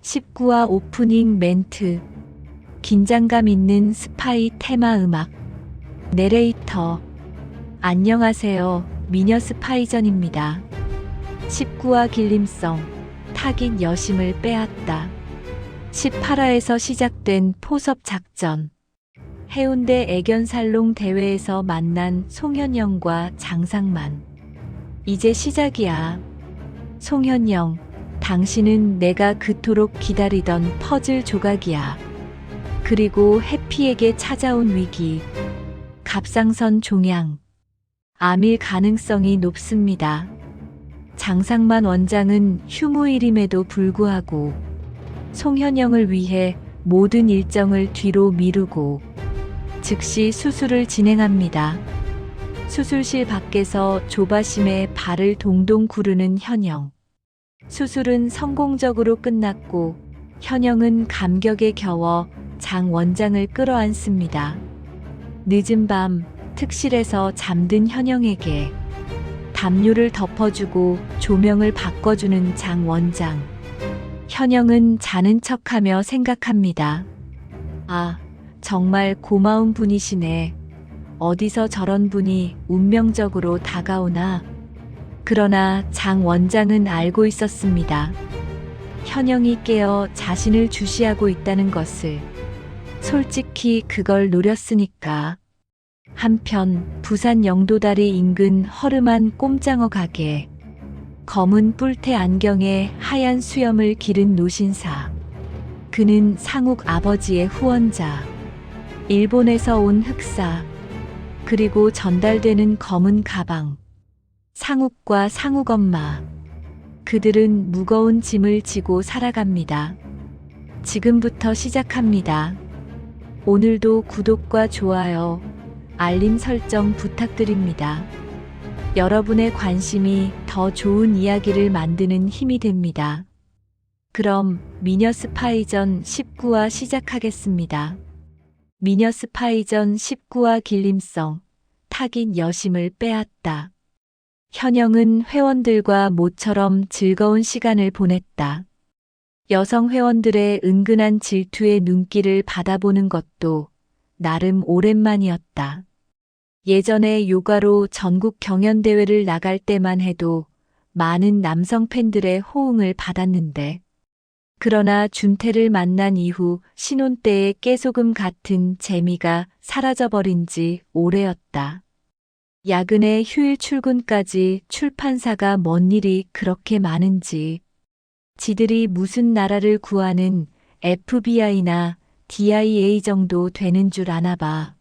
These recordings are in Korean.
19화 오프닝 멘트. 긴장감 있는 스파이 테마 음악. 내레이터. 안녕하세요. 미녀 스파이전입니다. 19화 길림성. 타깃 여심을 빼앗다. 18화에서 시작된 포섭 작전. 해운대 애견살롱 대회에서 만난 송현영과 장상만. 이제 시작이야. 송현영, 당신은 내가 그토록 기다리던 퍼즐 조각이야. 그리고 해피에게 찾아온 위기. 갑상선 종양. 암일 가능성이 높습니다. 장상만 원장은 휴무일임에도 불구하고 송현영을 위해 모든 일정을 뒤로 미루고 즉시 수술을 진행합니다. 수술실 밖에서 조바심에 발을 동동 구르는 현영. 수술은 성공적으로 끝났고 현영은 감격에 겨워 장 원장을 끌어안습니다. 늦은 밤 특실에서 잠든 현영에게 담요를 덮어주고 조명을 바꿔주는 장 원장. 현영은 자는 척하며 생각합니다. 아, 정말 고마운 분이시네. 어디서 저런 분이 운명적으로 다가오나. 그러나 장 원장은 알고 있었습니다. 현영이 깨어 자신을 주시하고 있다는 것을. 솔직히 그걸 노렸으니까. 한편 부산 영도다리 인근 허름한 꼼장어 가게. 검은 뿔테 안경에 하얀 수염을 기른 노신사. 그는 상욱 아버지의 후원자. 일본에서 온 흑사. 그리고 전달되는 검은 가방. 상욱과 상욱 엄마. 그들은 무거운 짐을 지고 살아갑니다. 지금부터 시작합니다. 오늘도 구독과 좋아요, 알림 설정 부탁드립니다. 여러분의 관심이 더 좋은 이야기를 만드는 힘이 됩니다. 그럼 미녀 스파이전 19화 시작하겠습니다. 미녀 스파이전 19화 길림성. 타깃 여심을 빼앗다. 현영은 회원들과 모처럼 즐거운 시간을 보냈다. 여성 회원들의 은근한 질투의 눈길을 받아보는 것도 나름 오랜만이었다. 예전에 요가로 전국 경연대회를 나갈 때만 해도 많은 남성 팬들의 호응을 받았는데, 그러나 준태를 만난 이후 신혼 때의 깨소금 같은 재미가 사라져버린 지 오래였다. 야근에 휴일 출근까지 출판사가 뭔 일이 그렇게 많은지. 지들이 무슨 나라를 구하는 FBI나 DIA 정도 되는 줄 아나 봐.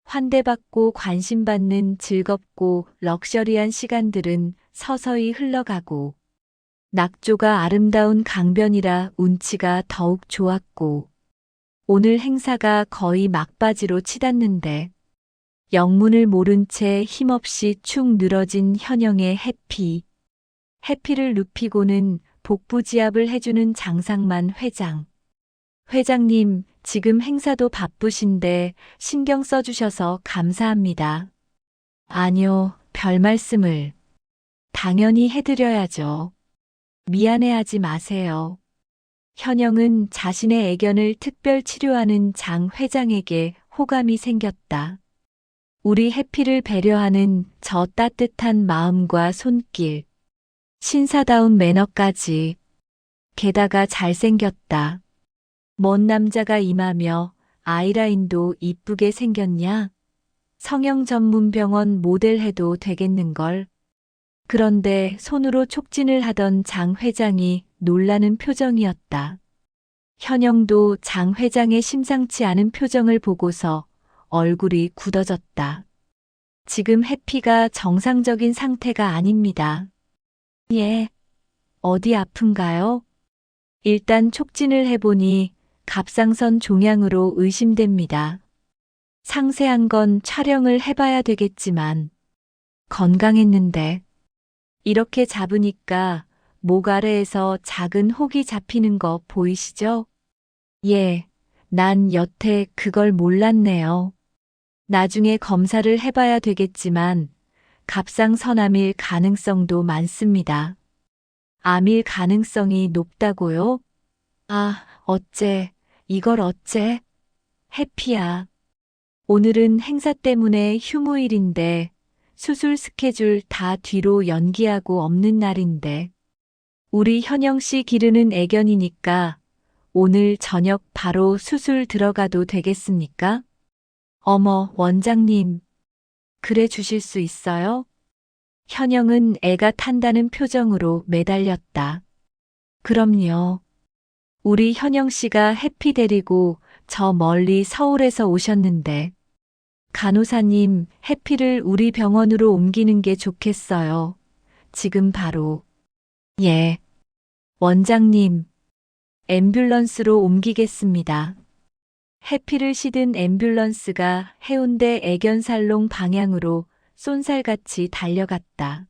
환대받고 관심받는 즐겁고 럭셔리한 시간들은 서서히 흘러가고, 낙조가 아름다운 강변이라 운치가 더욱 좋았고, 오늘 행사가 거의 막바지로 치닫는데, 영문을 모른 채 힘없이 축 늘어진 현영의 해피. 해피를 눕히고는 복부지압을 해주는 장상만 회장. 회장님, 지금 행사도 바쁘신데 신경 써주셔서 감사합니다. 아니요, 별 말씀을. 당연히 해드려야죠. 미안해하지 마세요. 현영은 자신의 애견을 특별 치료하는 장 회장에게 호감이 생겼다. 우리 해피를 배려하는 저 따뜻한 마음과 손길. 신사다운 매너까지. 게다가 잘생겼다. 먼 남자가 임하며 아이라인도 이쁘게 생겼냐? 성형 전문 병원 모델 해도 되겠는걸. 그런데 손으로 촉진을 하던 장 회장이 놀라는 표정이었다. 현영도 장 회장의 심상치 않은 표정을 보고서 얼굴이 굳어졌다. 지금 해피가 정상적인 상태가 아닙니다. 예. 어디 아픈가요? 일단 촉진을 해보니 갑상선 종양으로 의심됩니다. 상세한 건 촬영을 해봐야 되겠지만 건강했는데. 이렇게 잡으니까 목 아래에서 작은 혹이 잡히는 거 보이시죠? 예, 난 여태 그걸 몰랐네요. 나중에 검사를 해봐야 되겠지만 갑상선암일 가능성도 많습니다. 암일 가능성이 높다고요? 아, 어째, 이걸 어째? 해피야. 오늘은 행사 때문에 휴무일인데 수술 스케줄 다 뒤로 연기하고 없는 날인데 우리 현영 씨 기르는 애견이니까 오늘 저녁 바로 수술 들어가도 되겠습니까? 어머, 원장님. 그래 주실 수 있어요? 현영은 애가 탄다는 표정으로 매달렸다. 그럼요. 우리 현영 씨가 해피 데리고 저 멀리 서울에서 오셨는데 간호사님, 해피를 우리 병원으로 옮기는 게 좋겠어요. 지금 바로. 예. 원장님, 앰뷸런스로 옮기겠습니다. 해피를 싣은 앰뷸런스가 해운대 애견살롱 방향으로 쏜살같이 달려갔다.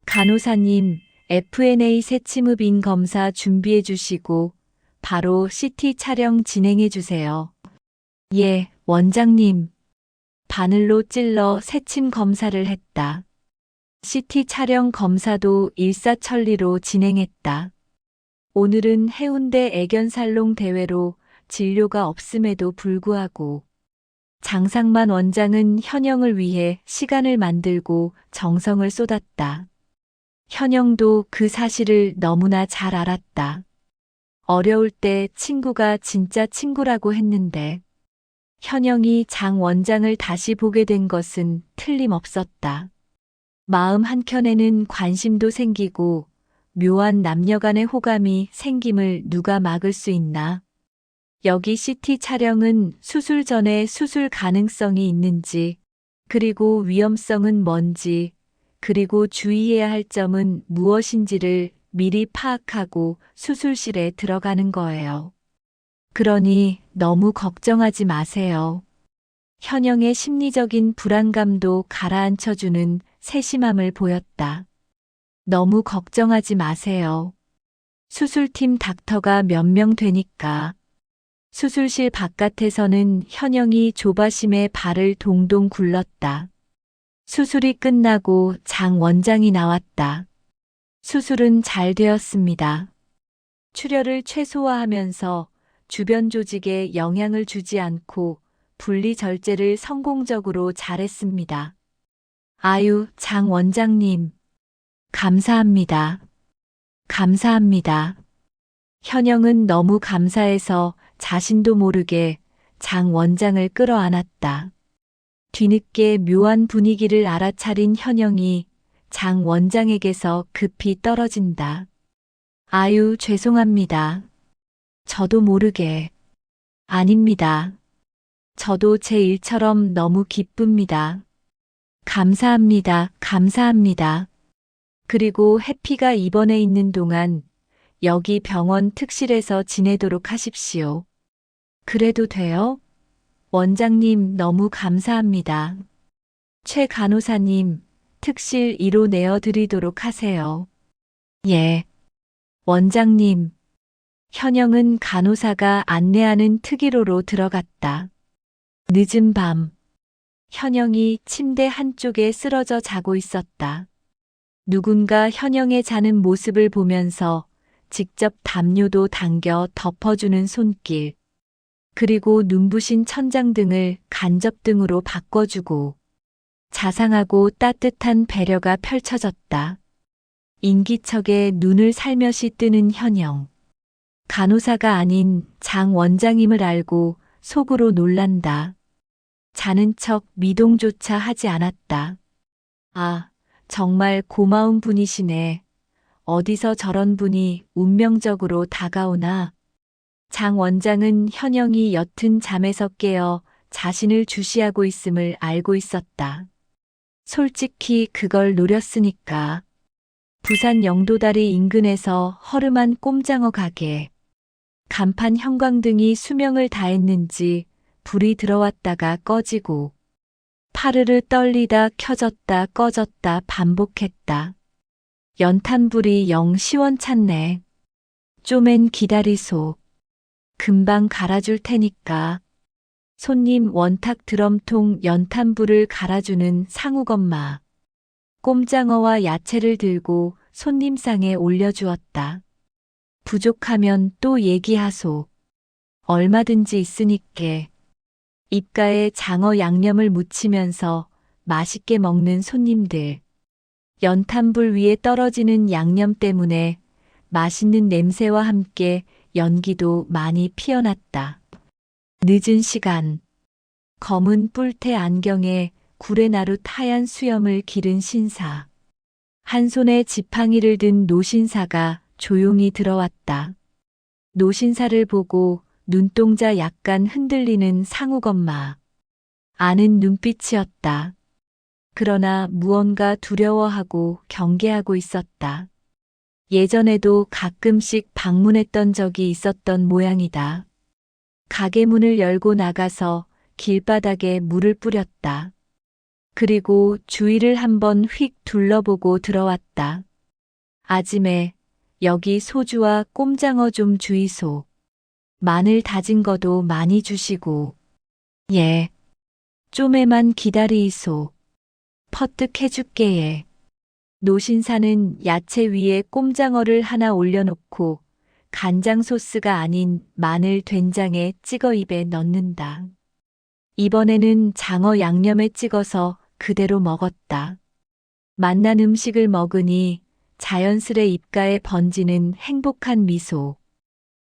간호사님, FNA 새침읍인 검사 준비해 주시고 바로 CT 촬영 진행해 주세요. 예, 원장님. 바늘로 찔러 새침 검사를 했다. CT 촬영 검사도 일사천리로 진행했다. 오늘은 해운대 애견살롱 대회로 진료가 없음에도 불구하고 장상만 원장은 현영을 위해 시간을 만들고 정성을 쏟았다. 현영도 그 사실을 너무나 잘 알았다. 어려울 때 친구가 진짜 친구라고 했는데 현영이 장 원장을 다시 보게 된 것은 틀림없었다. 마음 한켠에는 관심도 생기고 묘한 남녀 간의 호감이 생김을 누가 막을 수 있나. 여기 CT 촬영은 수술 전에 수술 가능성이 있는지, 그리고 위험성은 뭔지, 그리고 주의해야 할 점은 무엇인지를 미리 파악하고 수술실에 들어가는 거예요. 그러니 너무 걱정하지 마세요. 현영의 심리적인 불안감도 가라앉혀주는 세심함을 보였다. 너무 걱정하지 마세요. 수술팀 닥터가 몇 명 되니까. 수술실 바깥에서는 현영이 조바심에 발을 동동 굴렀다. 수술이 끝나고 장 원장이 나왔다. 수술은 잘 되었습니다. 출혈을 최소화하면서 주변 조직에 영향을 주지 않고 분리 절제를 성공적으로 잘했습니다. 아유, 장 원장님. 감사합니다. 감사합니다. 현영은 너무 감사해서 자신도 모르게 장 원장을 끌어안았다. 뒤늦게 묘한 분위기를 알아차린 현영이 장 원장에게서 급히 떨어진다. 아유, 죄송합니다. 저도 모르게. 아닙니다. 저도 제 일처럼 너무 기쁩니다. 감사합니다. 감사합니다. 그리고 해피가 입원해 있는 동안 여기 병원 특실에서 지내도록 하십시오. 그래도 돼요? 원장님 너무 감사합니다. 최 간호사님, 특실 1호 내어드리도록 하세요. 예. 원장님. 현영은 간호사가 안내하는 특일호로 들어갔다. 늦은 밤. 현영이 침대 한쪽에 쓰러져 자고 있었다. 누군가 현영의 자는 모습을 보면서 직접 담요도 당겨 덮어주는 손길. 그리고 눈부신 천장등을 간접등으로 바꿔주고 자상하고 따뜻한 배려가 펼쳐졌다. 인기척에 눈을 살며시 뜨는 현영. 간호사가 아닌 장 원장임을 알고 속으로 놀란다. 자는 척 미동조차 하지 않았다. 아, 정말 고마운 분이시네. 어디서 저런 분이 운명적으로 다가오나. 장 원장은 현영이 옅은 잠에서 깨어 자신을 주시하고 있음을 알고 있었다. 솔직히 그걸 노렸으니까. 부산 영도다리 인근에서 허름한 꼼장어 가게. 간판 형광등이 수명을 다했는지 불이 들어왔다가 꺼지고 파르르 떨리다 켜졌다 꺼졌다 반복했다. 연탄불이 영 시원찮네. 쪼맨 기다리소. 금방 갈아줄 테니까. 손님 원탁 드럼통 연탄불을 갈아주는 상욱엄마. 꼼장어와 야채를 들고 손님상에 올려주었다. 부족하면 또 얘기하소. 얼마든지 있으니께. 입가에 장어 양념을 묻히면서 맛있게 먹는 손님들. 연탄불 위에 떨어지는 양념 때문에 맛있는 냄새와 함께 연기도 많이 피어났다. 늦은 시간. 검은 뿔테 안경에 구레나룻 하얀 수염을 기른 신사. 한 손에 지팡이를 든 노신사가 조용히 들어왔다. 노신사를 보고 눈동자 약간 흔들리는 상욱엄마. 아는 눈빛이었다. 그러나 무언가 두려워하고 경계하고 있었다. 예전에도 가끔씩 방문했던 적이 있었던 모양이다. 가게 문을 열고 나가서 길바닥에 물을 뿌렸다. 그리고 주위를 한번 휙 둘러보고 들어왔다. 아지매, 여기 소주와 꼼장어 좀 주이소. 마늘 다진 거도 많이 주시고. 예. 좀에만 기다리이소. 퍼뜩 해줄게예. 노신사는 야채 위에 꼼장어를 하나 올려놓고 간장 소스가 아닌 마늘 된장에 찍어 입에 넣는다. 이번에는 장어 양념에 찍어서 그대로 먹었다. 맛난 음식을 먹으니 자연스레 입가에 번지는 행복한 미소.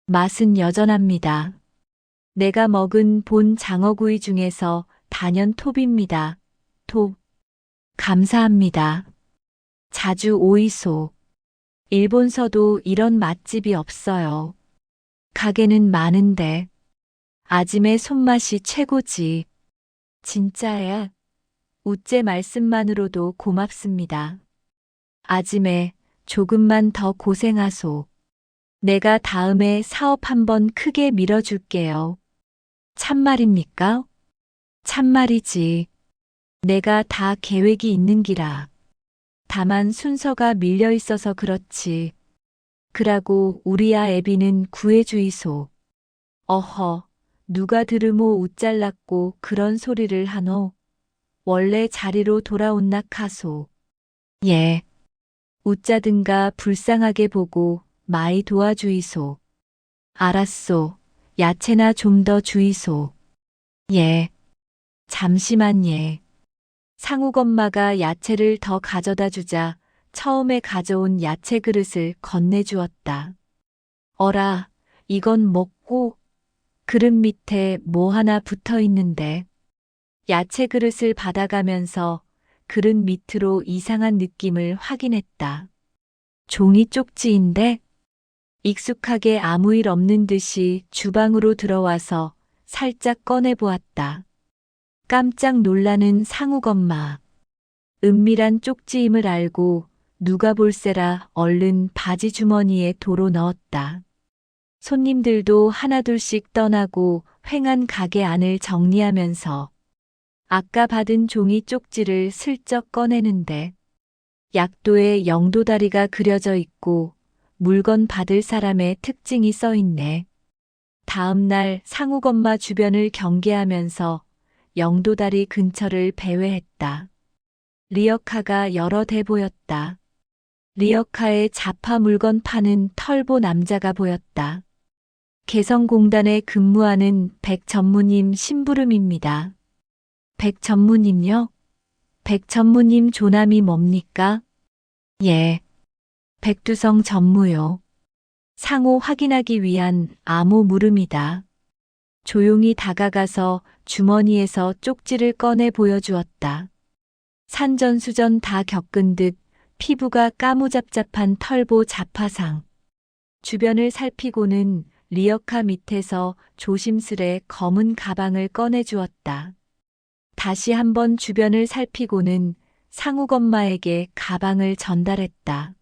맛은 여전합니다. 내가 먹은 본 장어구이 중에서 단연 톱입니다. 톱. 감사합니다. 자주 오이소. 일본서도 이런 맛집이 없어요. 가게는 많은데. 아짐의 손맛이 최고지. 진짜야. 우째 말씀만으로도 고맙습니다. 아짐에 조금만 더 고생하소. 내가 다음에 사업 한번 크게 밀어줄게요. 참말입니까? 참말이지. 내가 다 계획이 있는 기라. 다만 순서가 밀려 있어서 그렇지. 그라고 우리야 애비는 구해주이소. 어허, 누가 들으모 웃잘났고 그런 소리를 하노. 원래 자리로 돌아온나 카소. 예. 웃자든가 불쌍하게 보고 마이 도와주이소. 알았소. 야채나 좀 더 주이소. 예. 잠시만 예. 상욱엄마가 야채를 더 가져다 주자 처음에 가져온 야채 그릇을 건네주었다. 어라, 이건 먹고 그릇 밑에 뭐 하나 붙어 있는데. 야채 그릇을 받아가면서 그릇 밑으로 이상한 느낌을 확인했다. 종이 쪽지인데? 익숙하게 아무 일 없는 듯이 주방으로 들어와서 살짝 꺼내보았다. 깜짝 놀라는 상욱엄마. 은밀한 쪽지임을 알고 누가 볼세라 얼른 바지 주머니에 도로 넣었다. 손님들도 하나둘씩 떠나고 휑한 가게 안을 정리하면서 아까 받은 종이 쪽지를 슬쩍 꺼내는데 약도에 영도다리가 그려져 있고 물건 받을 사람의 특징이 써 있네. 다음 날 상욱엄마 주변을 경계하면서 영도다리 근처를 배회했다. 리어카가 여러 대 보였다. 리어카에 자파 물건 파는 털보 남자가 보였다. 개성공단에 근무하는 백 전무님 심부름입니다. 백 전무님요? 백 전무님 조남이 뭡니까? 예. 백두성 전무요. 상호 확인하기 위한 암호 물음이다. 조용히 다가가서 주머니에서 쪽지를 꺼내 보여주었다. 산전수전 다 겪은 듯 피부가 까무잡잡한 털보 자파상. 주변을 살피고는 리어카 밑에서 조심스레 검은 가방을 꺼내 주었다. 다시 한번 주변을 살피고는 상욱엄마에게 가방을 전달했다.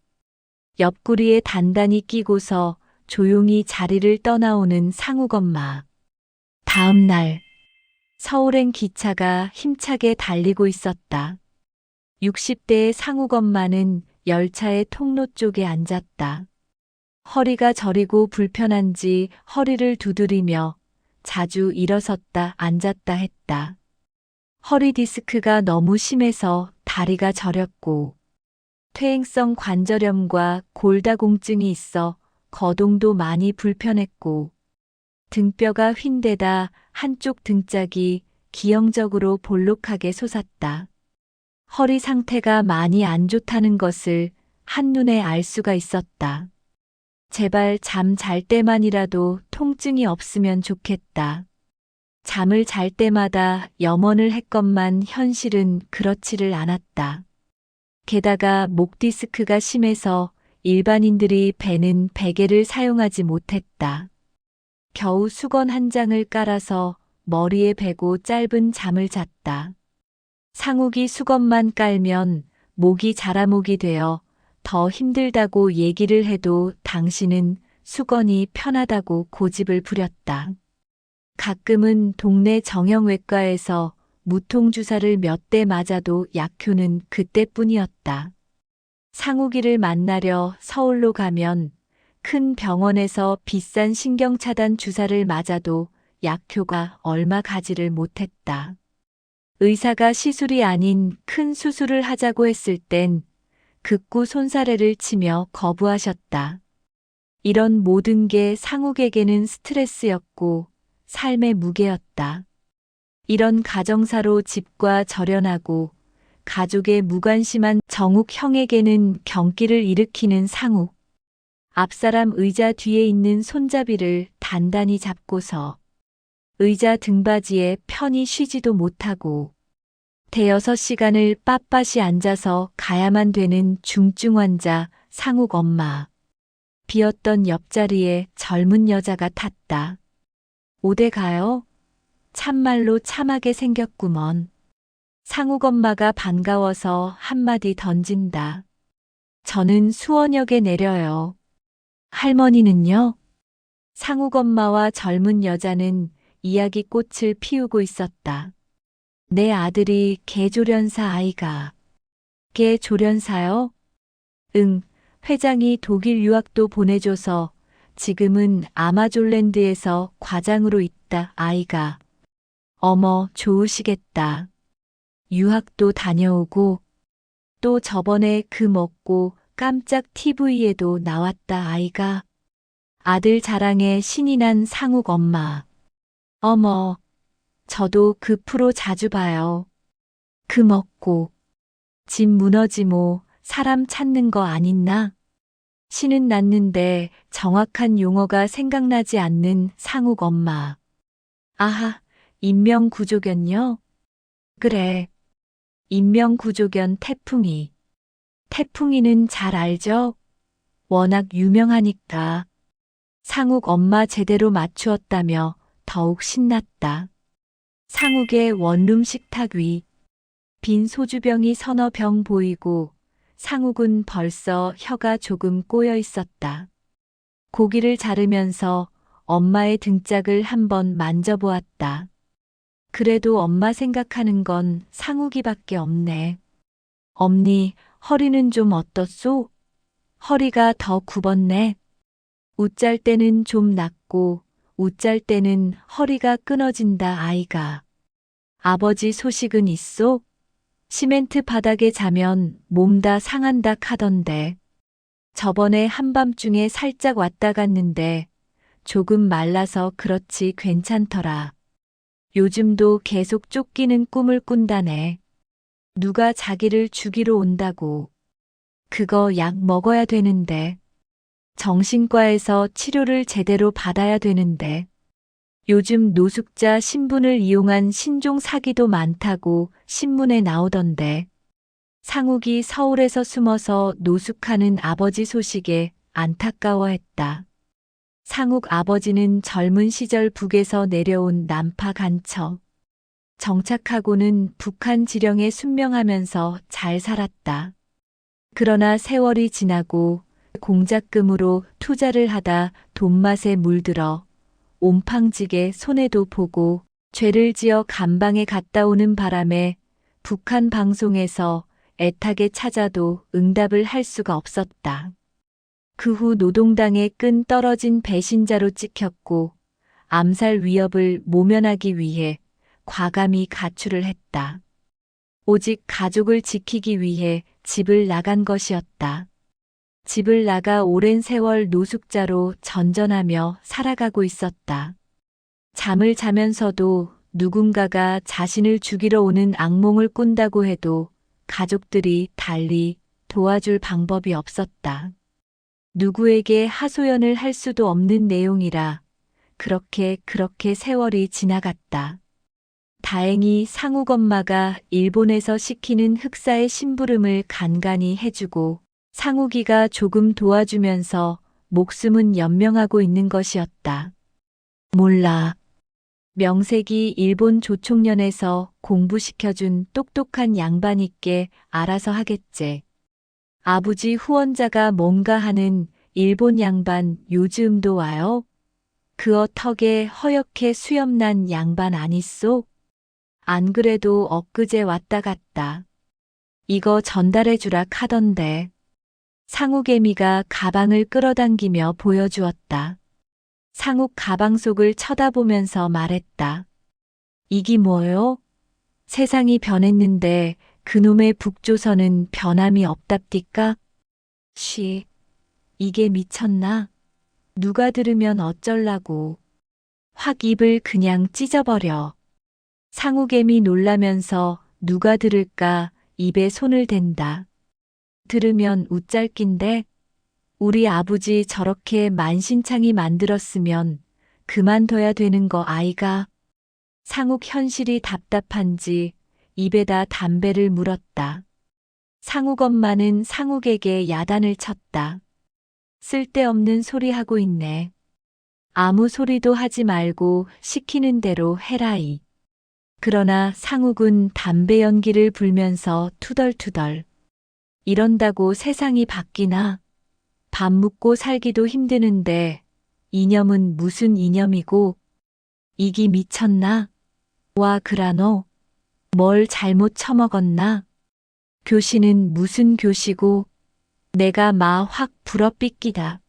옆구리에 단단히 끼고서 조용히 자리를 떠나오는 상욱엄마. 다음 날 서울행 기차가 힘차게 달리고 있었다. 60대의 상욱엄마는 열차의 통로 쪽에 앉았다. 허리가 저리고 불편한지 허리를 두드리며 자주 일어섰다 앉았다 했다. 허리 디스크가 너무 심해서 다리가 저렸고 퇴행성 관절염과 골다공증이 있어 거동도 많이 불편했고 등뼈가 휜데다 한쪽 등짝이 기형적으로 볼록하게 솟았다. 허리 상태가 많이 안 좋다는 것을 한눈에 알 수가 있었다. 제발 잠 잘 때만이라도 통증이 없으면 좋겠다. 잠을 잘 때마다 염원을 했건만 현실은 그렇지를 않았다. 게다가 목 디스크가 심해서 일반인들이 베는 베개를 사용하지 못했다. 겨우 수건 한 장을 깔아서 머리에 베고 짧은 잠을 잤다. 상욱이 수건만 깔면 목이 자라목이 되어 더 힘들다고 얘기를 해도 당신은 수건이 편하다고 고집을 부렸다. 가끔은 동네 정형외과에서 무통주사를 몇 대 맞아도 약효는 그때뿐이었다. 상욱이를 만나려 서울로 가면 큰 병원에서 비싼 신경차단 주사를 맞아도 약효가 얼마 가지를 못했다. 의사가 시술이 아닌 큰 수술을 하자고 했을 땐 극구 손사래를 치며 거부하셨다. 이런 모든 게 상욱에게는 스트레스였고 삶의 무게였다. 이런 가정사로 집과 절연하고 가족의 무관심한 정욱 형에게는 경기를 일으키는 상욱. 앞사람 의자 뒤에 있는 손잡이를 단단히 잡고서 의자 등받이에 편히 쉬지도 못하고 대여섯 시간을 빳빳이 앉아서 가야만 되는 중증 환자 상욱 엄마. 비었던 옆자리에 젊은 여자가 탔다. 오대 가요? 참말로 참하게 생겼구먼. 상욱 엄마가 반가워서 한마디 던진다. 저는 수원역에 내려요. 할머니는요? 상욱 엄마와 젊은 여자는 이야기꽃을 피우고 있었다. 내 아들이 개조련사 아이가. 개조련사요? 응, 회장이 독일 유학도 보내줘서 지금은 아마존랜드에서 과장으로 있다 아이가. 어머, 좋으시겠다. 유학도 다녀오고 또 저번에 그 먹고 깜짝 TV에도 나왔다 아이가. 아들 자랑에 신이 난 상욱 엄마. 어머, 저도 그 프로 자주 봐요. 그 먹고 집 무너지모 사람 찾는 거 아닌나? 신은 났는데 정확한 용어가 생각나지 않는 상욱 엄마. 아하, 인명구조견요? 그래. 인명구조견 태풍이. 태풍이는 잘 알죠? 워낙 유명하니까. 상욱 엄마 제대로 맞추었다며 더욱 신났다. 상욱의 원룸 식탁 위. 빈 소주병이 서너 병 보이고 상욱은 벌써 혀가 조금 꼬여 있었다. 고기를 자르면서 엄마의 등짝을 한번 만져보았다. 그래도 엄마 생각하는 건 상욱이밖에 없네. 엄니, 허리는 좀 어떻소? 허리가 더 굽었네. 웃잘 때는 좀 낫고 웃잘 때는 허리가 끊어진다 아이가. 아버지 소식은 있소? 시멘트 바닥에 자면 몸 다 상한다 카던데. 저번에 한밤중에 살짝 왔다 갔는데 조금 말라서 그렇지 괜찮더라. 요즘도 계속 쫓기는 꿈을 꾼다네. 누가 자기를 죽이러 온다고. 그거 약 먹어야 되는데. 정신과에서 치료를 제대로 받아야 되는데. 요즘 노숙자 신분을 이용한 신종 사기도 많다고 신문에 나오던데. 상욱이 서울에서 숨어서 노숙하는 아버지 소식에 안타까워했다. 상욱 아버지는 젊은 시절 북에서 내려온 남파 간첩. 정착하고는 북한 지령에 순명하면서 잘 살았다. 그러나 세월이 지나고 공작금으로 투자를 하다 돈맛에 물들어 옴팡지게 손해도 보고 죄를 지어 감방에 갔다 오는 바람에 북한 방송에서 애타게 찾아도 응답을 할 수가 없었다. 그 후 노동당에 끈 떨어진 배신자로 찍혔고 암살 위협을 모면하기 위해 과감히 가출을 했다. 오직 가족을 지키기 위해 집을 나간 것이었다. 집을 나가 오랜 세월 노숙자로 전전하며 살아가고 있었다. 잠을 자면서도 누군가가 자신을 죽이러 오는 악몽을 꾼다고 해도 가족들이 달리 도와줄 방법이 없었다. 누구에게 하소연을 할 수도 없는 내용이라 그렇게 세월이 지나갔다. 다행히 상욱 엄마가 일본에서 시키는 흑사의 심부름을 간간히 해주고 상욱이가 조금 도와주면서 목숨은 연명하고 있는 것이었다. 몰라. 명색이 일본 조총련에서 공부시켜준 똑똑한 양반이께 알아서 하겠제. 아버지 후원자가 뭔가 하는 일본 양반 요즘도 와요? 그어 턱에 허옇게 수염난 양반 아니쏘? 안 그래도 엊그제 왔다 갔다. 이거 전달해주라 카던데. 상욱애미가 가방을 끌어당기며 보여주었다. 상욱 가방 속을 쳐다보면서 말했다. 이기 뭐요? 세상이 변했는데 그놈의 북조선은 변함이 없답디까? 쉬, 이게 미쳤나? 누가 들으면 어쩔라고. 확 입을 그냥 찢어버려. 상욱애미 놀라면서 누가 들을까 입에 손을 댄다. 들으면 웃잘낀데 우리 아버지 저렇게 만신창이 만들었으면 그만둬야 되는 거 아이가. 상욱 현실이 답답한지 입에다 담배를 물었다. 상욱 엄마는 상욱에게 야단을 쳤다. 쓸데없는 소리 하고 있네. 아무 소리도 하지 말고 시키는 대로 해라이. 그러나 상욱은 담배 연기를 불면서 투덜투덜. 이런다고 세상이 바뀌나? 밥 묻고 살기도 힘드는데 이념은 무슨 이념이고? 이기 미쳤나? 와 그라노? 뭘 잘못 처먹었나? 교시는 무슨 교시고? 내가 마 확 불어삐끼다.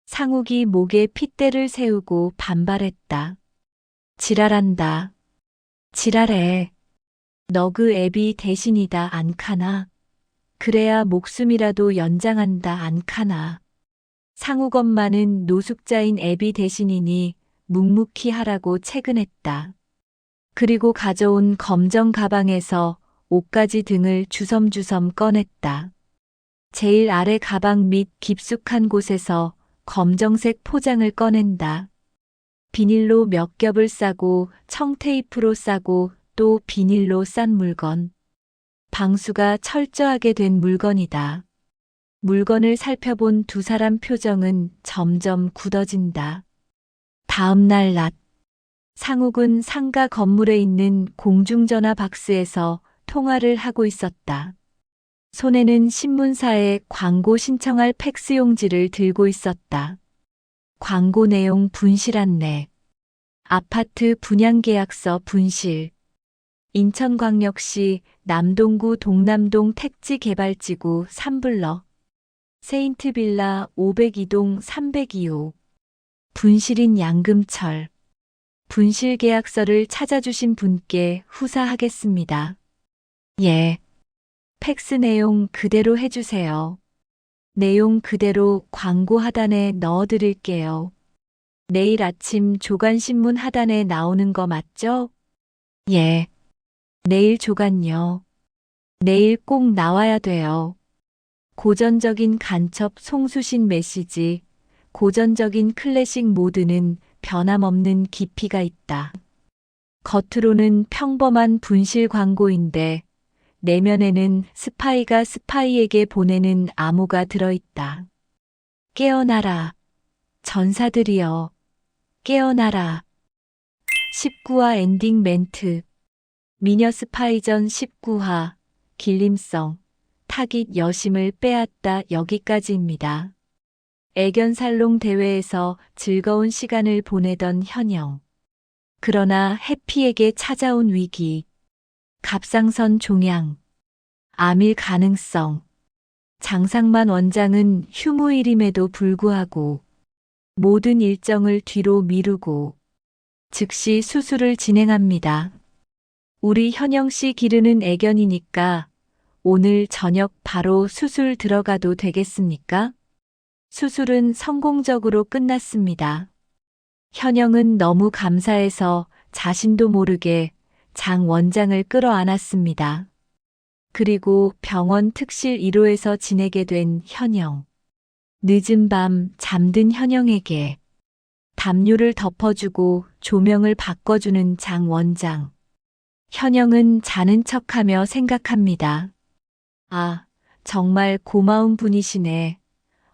상욱이 목에 핏대를 세우고 반발했다. 지랄한다. 지랄해. 너 그 애비 대신이다 안 카나? 그래야 목숨이라도 연장한다 안 카나? 상욱 엄마는 노숙자인 애비 대신이니 묵묵히 하라고 채근했다. 그리고 가져온 검정 가방에서 옷가지 등을 주섬주섬 꺼냈다. 제일 아래 가방 밑 깊숙한 곳에서 검정색 포장을 꺼낸다. 비닐로 몇 겹을 싸고 청테이프로 싸고 또 비닐로 싼 물건. 방수가 철저하게 된 물건이다. 물건을 살펴본 두 사람 표정은 점점 굳어진다. 다음 날 낮, 상욱은 상가 건물에 있는 공중전화 박스에서 통화를 하고 있었다. 손에는 신문사에 광고 신청할 팩스 용지를 들고 있었다. 광고 내용 분실 안내. 아파트 분양계약서 분실. 인천광역시 남동구 동남동 택지개발지구 3블럭. 세인트빌라 502동 302호. 분실인 양금철. 분실 계약서를 찾아주신 분께 후사하겠습니다. 예. 팩스 내용 그대로 해주세요. 내용 그대로 광고 하단에 넣어드릴게요. 내일 아침 조간신문 하단에 나오는 거 맞죠? 예. 내일 조간요. 내일 꼭 나와야 돼요. 고전적인 간첩 송수신 메시지, 고전적인 클래식 모드는 변함없는 깊이가 있다. 겉으로는 평범한 분실 광고인데 내면에는 스파이가 스파이에게 보내는 암호가 들어있다. 깨어나라. 전사들이여. 깨어나라. 19화 엔딩 멘트. 미녀 스파이전 19화. 길림성. 타깃 여심을 빼앗다 여기까지입니다. 애견살롱 대회에서 즐거운 시간을 보내던 현영. 그러나 해피에게 찾아온 위기. 갑상선 종양. 암일 가능성. 장상만 원장은 휴무일임에도 불구하고 모든 일정을 뒤로 미루고 즉시 수술을 진행합니다. 우리 현영 씨 기르는 애견이니까 오늘 저녁 바로 수술 들어가도 되겠습니까? 수술은 성공적으로 끝났습니다. 현영은 너무 감사해서 자신도 모르게 장 원장을 끌어안았습니다. 그리고 병원 특실 1호에서 지내게 된 현영. 늦은 밤 잠든 현영에게 담요를 덮어주고 조명을 바꿔주는 장 원장. 현영은 자는 척하며 생각합니다. 아, 정말 고마운 분이시네.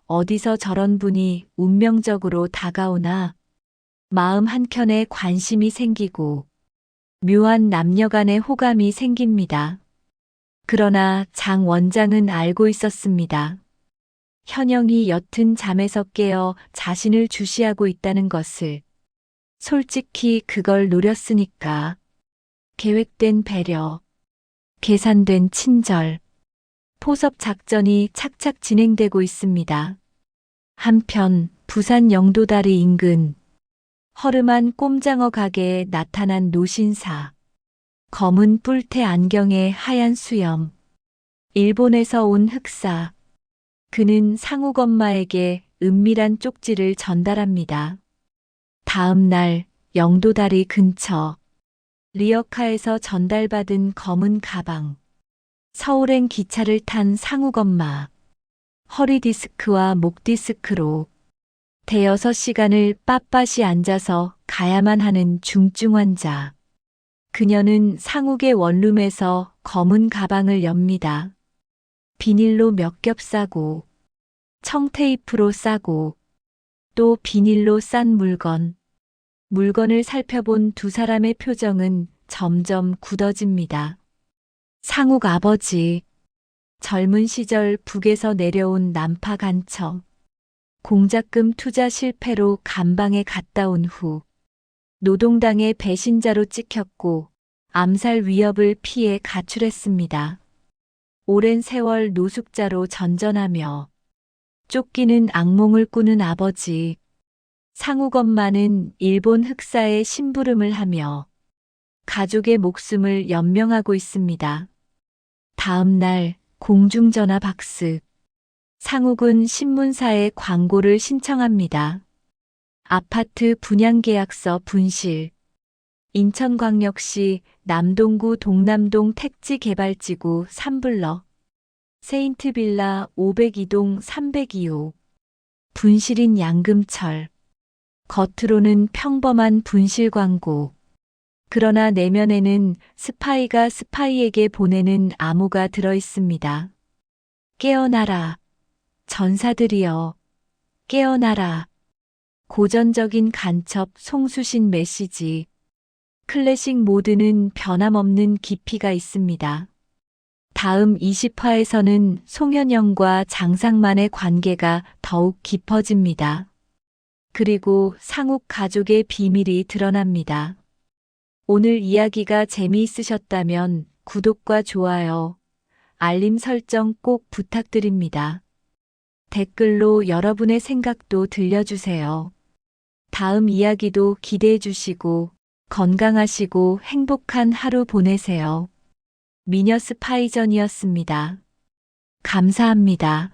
어디서 저런 분이 운명적으로 다가오나. 마음 한켠에 관심이 생기고 묘한 남녀 간의 호감이 생깁니다. 그러나 장 원장은 알고 있었습니다. 현영이 옅은 잠에서 깨어 자신을 주시하고 있다는 것을. 솔직히 그걸 노렸으니까. 계획된 배려, 계산된 친절, 포섭 작전이 착착 진행되고 있습니다. 한편 부산 영도다리 인근 허름한 꼼장어 가게에 나타난 노신사. 검은 뿔테 안경에 하얀 수염. 일본에서 온 흑사. 그는 상욱 엄마에게 은밀한 쪽지를 전달합니다. 다음 날 영도다리 근처 리어카에서 전달받은 검은 가방. 서울행 기차를 탄 상욱 엄마. 허리 디스크와 목 디스크로 대여섯 시간을 빳빳이 앉아서 가야만 하는 중증 환자. 그녀는 상욱의 원룸에서 검은 가방을 엽니다. 비닐로 몇 겹 싸고, 청테이프로 싸고, 또 비닐로 싼 물건. 물건을 살펴본 두 사람의 표정은 점점 굳어집니다. 상욱 아버지. 젊은 시절 북에서 내려온 난파 간첩. 공작금 투자 실패로 감방에 갔다 온 후 노동당의 배신자로 찍혔고 암살 위협을 피해 가출했습니다. 오랜 세월 노숙자로 전전하며 쫓기는 악몽을 꾸는 아버지. 상욱 엄마는 일본 흑사의 심부름을 하며 가족의 목숨을 연명하고 있습니다. 다음 날 공중전화 박스. 상욱은 신문사에 광고를 신청합니다. 아파트 분양계약서 분실. 인천광역시 남동구 동남동 택지개발지구 3블럭. 세인트빌라 502동 302호. 분실인 양금철. 겉으로는 평범한 분실 광고. 그러나 내면에는 스파이가 스파이에게 보내는 암호가 들어 있습니다. 깨어나라. 전사들이여. 깨어나라. 고전적인 간첩 송수신 메시지. 클래식 모드는 변함없는 깊이가 있습니다. 다음 20화에서는 송현영과 장상만의 관계가 더욱 깊어집니다. 그리고 상욱 가족의 비밀이 드러납니다. 오늘 이야기가 재미있으셨다면 구독과 좋아요, 알림 설정 꼭 부탁드립니다. 댓글로 여러분의 생각도 들려주세요. 다음 이야기도 기대해 주시고 건강하시고 행복한 하루 보내세요. 미녀 스파이전이었습니다. 감사합니다.